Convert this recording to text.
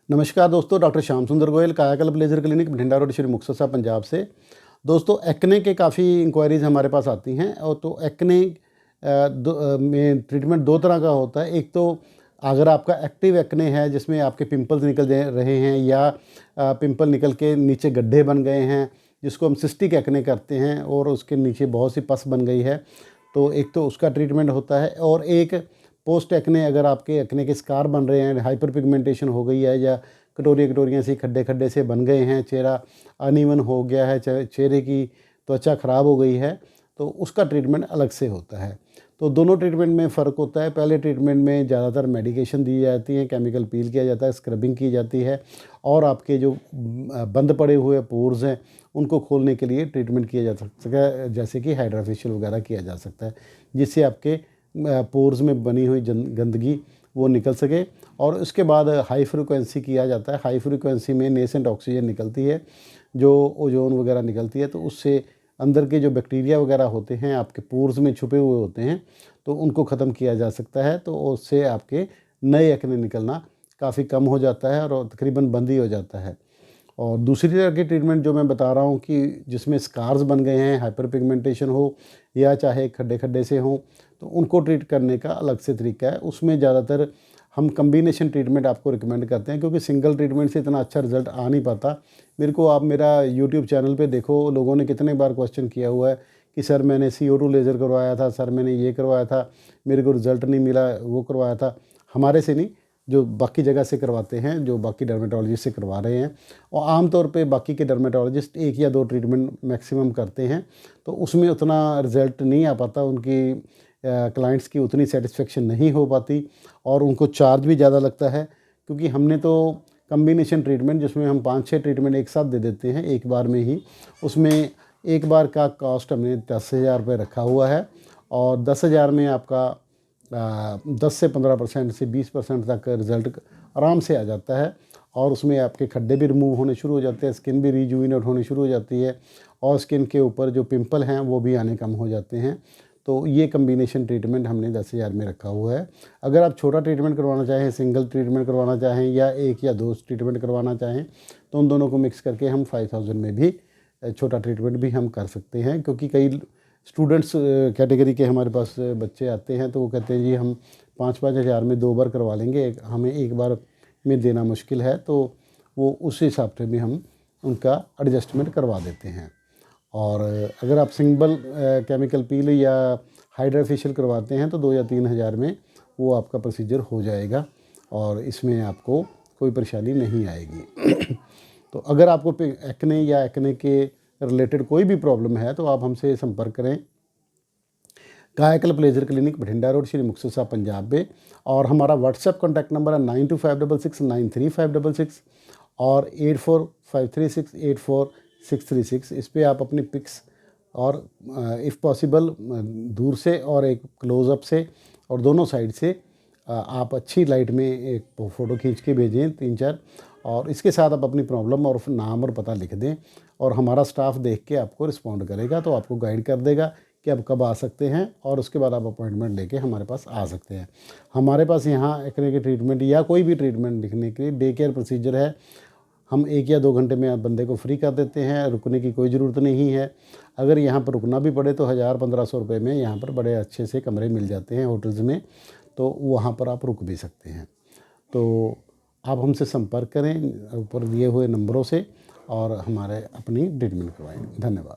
नमस्कार दोस्तों, डॉक्टर श्याम सुंदर गोयल, कायाकल्प laser clinic, Bathinda road, Shri Muktsar साहब, पंजाब से। दोस्तों, एक्ने के काफ़ी इंक्वायरीज़ हमारे पास आती हैं और तो एक्ने में ट्रीटमेंट दो तरह का होता है। एक तो अगर आपका एक्टिव एक्ने है जिसमें आपके पिंपल्स निकल जा रहे हैं या पिंपल निकल के नीचे गड्ढे बन गए हैं, जिसको हम सिस्टिक एक्ने करते हैं और उसके नीचे बहुत सी पस बन गई है, तो एक तो उसका ट्रीटमेंट होता है। और एक पोस्ट एक्ने, अगर आपके एक्ने के स्कार बन रहे हैं, हाइपर पिगमेंटेशन हो गई है या कटोरियाँ से खड्डे खड्डे से बन गए हैं, चेहरा अनइवन हो गया है, चेहरे की त्वचा खराब हो गई है, तो उसका ट्रीटमेंट अलग से होता है। तो दोनों ट्रीटमेंट में फ़र्क होता है। पहले ट्रीटमेंट में ज़्यादातर मेडिकेशन दी जाती है, केमिकल पील किया जाता है, स्क्रबिंग की जाती है और आपके जो बंद पड़े हुए पोर्स हैं उनको खोलने के लिए ट्रीटमेंट किया जा सकता है, जैसे कि हाइड्रा फेशियल वगैरह किया जा सकता है, जिससे आपके पोर्स में बनी हुई गंदगी वो निकल सके। और उसके बाद हाई फ्रीक्वेंसी किया जाता है। हाई फ्रीक्वेंसी में नेसेंट ऑक्सीजन निकलती है, जो ओजोन वगैरह निकलती है, तो उससे अंदर के जो बैक्टीरिया वगैरह होते हैं आपके पोर्स में छुपे हुए होते हैं, तो उनको ख़त्म किया जा सकता है। तो उससे आपके नए एक्ने निकलना काफ़ी कम हो जाता है और तकरीबन बंद ही हो जाता है। और दूसरी तरह की ट्रीटमेंट जो मैं बता रहा हूँ कि जिसमें स्कार्स बन गए हैं, हाइपर पिगमेंटेशन हो या चाहे खड्डे खड्डे से हों, तो उनको ट्रीट करने का अलग से तरीका है। उसमें ज़्यादातर हम कम्बिनेशन ट्रीटमेंट आपको रिकमेंड करते हैं, क्योंकि सिंगल ट्रीटमेंट से इतना अच्छा रिजल्ट आ नहीं पाता। मेरे को आप मेरा यूट्यूब चैनल पे देखो, लोगों ने कितने बार क्वेश्चन किया हुआ है कि सर मैंने CO2 लेज़र करवाया था, सर मैंने ये करवाया था, मेरे को रिज़ल्ट नहीं मिला, वो करवाया था। हमारे से नहीं, जो बाकी जगह से करवाते हैं, जो बाकी डर्मेटोलॉजिस्ट से करवा रहे हैं, और आम तौर पे बाकी के डर्मेटोलॉजिस्ट 1 या 2 ट्रीटमेंट मैक्सिमम करते हैं, तो उसमें उतना रिज़ल्ट नहीं आ पाता, उनकी क्लाइंट्स की उतनी सेटिस्फेक्शन नहीं हो पाती और उनको चार्ज भी ज़्यादा लगता है। क्योंकि हमने तो कम्बिनेशन ट्रीटमेंट जिसमें हम 5-6 ट्रीटमेंट एक साथ दे देते हैं एक बार में ही, उसमें एक बार का कॉस्ट हमने 10,000 रुपये रखा हुआ है और 10,000 में आपका 10 से 15% से 20% तक रिज़ल्ट आराम से आ जाता है। और उसमें आपके खड्डे भी रिमूव होने शुरू हो जाते हैं, स्किन भी रिजुविनेट होनी शुरू हो जाती है और स्किन के ऊपर जो पिंपल हैं वो भी आने कम हो जाते हैं। तो ये कम्बिनेशन ट्रीटमेंट हमने 10,000 में रखा हुआ है। अगर आप छोटा ट्रीटमेंट करवाना चाहें, सिंगल ट्रीटमेंट करवाना चाहें या 1 या 2 ट्रीटमेंट करवाना चाहें, तो उन दोनों को मिक्स करके हम 5,000 में भी छोटा ट्रीटमेंट भी हम कर सकते हैं। क्योंकि कई स्टूडेंट्स कैटेगरी के हमारे पास बच्चे आते हैं, तो वो कहते हैं जी हम 5-5 हज़ार में 2 बार करवा लेंगे, हमें एक बार में देना मुश्किल है, तो वो उस हिसाब से भी हम उनका एडजस्टमेंट करवा देते हैं। और अगर आप सिंगल केमिकल पील या हाइड्रा फेशियल करवाते हैं तो 2 या 3 हज़ार में वो आपका प्रोसीजर हो जाएगा और इसमें आपको कोई परेशानी नहीं आएगी। तो अगर आपको एक्ने या एक्ने के रिलेटेड कोई भी प्रॉब्लम है तो आप हमसे संपर्क करें। कायाकल्प laser clinic, Bathinda road, Shri Muktsar साहब, पंजाब में। और हमारा व्हाट्सएप कॉन्टैक्ट नंबर है 9256693566 और 8453684636। इस पे आप अपनी पिक्स और इफ़ पॉसिबल दूर से और एक क्लोज़अप से और दोनों साइड से आप अच्छी लाइट में एक फ़ोटो खींच के भेजें 3-4, और इसके साथ आप अपनी प्रॉब्लम और नाम और पता लिख दें और हमारा स्टाफ देख के आपको रिस्पॉन्ड करेगा, तो आपको गाइड कर देगा कि आप कब आ सकते हैं और उसके बाद आप अपॉइंटमेंट लेके हमारे पास आ सकते हैं। हमारे पास यहाँ एक्ने के ट्रीटमेंट या कोई भी ट्रीटमेंट लिखने के लिए डे केयर प्रोसीजर है। हम 1 या 2 घंटे में आप बंदे को फ्री कर देते हैं, रुकने की कोई ज़रूरत नहीं है। अगर यहाँ पर रुकना भी पड़े तो 1,000-1,500 रुपये में यहाँ पर बड़े अच्छे से कमरे मिल जाते हैं होटल्स में, तो वहाँ पर आप रुक भी सकते हैं। तो आप हमसे संपर्क करें ऊपर दिए हुए नंबरों से और हमारे अपनी ट्रीटमेंट करवाएँ। धन्यवाद।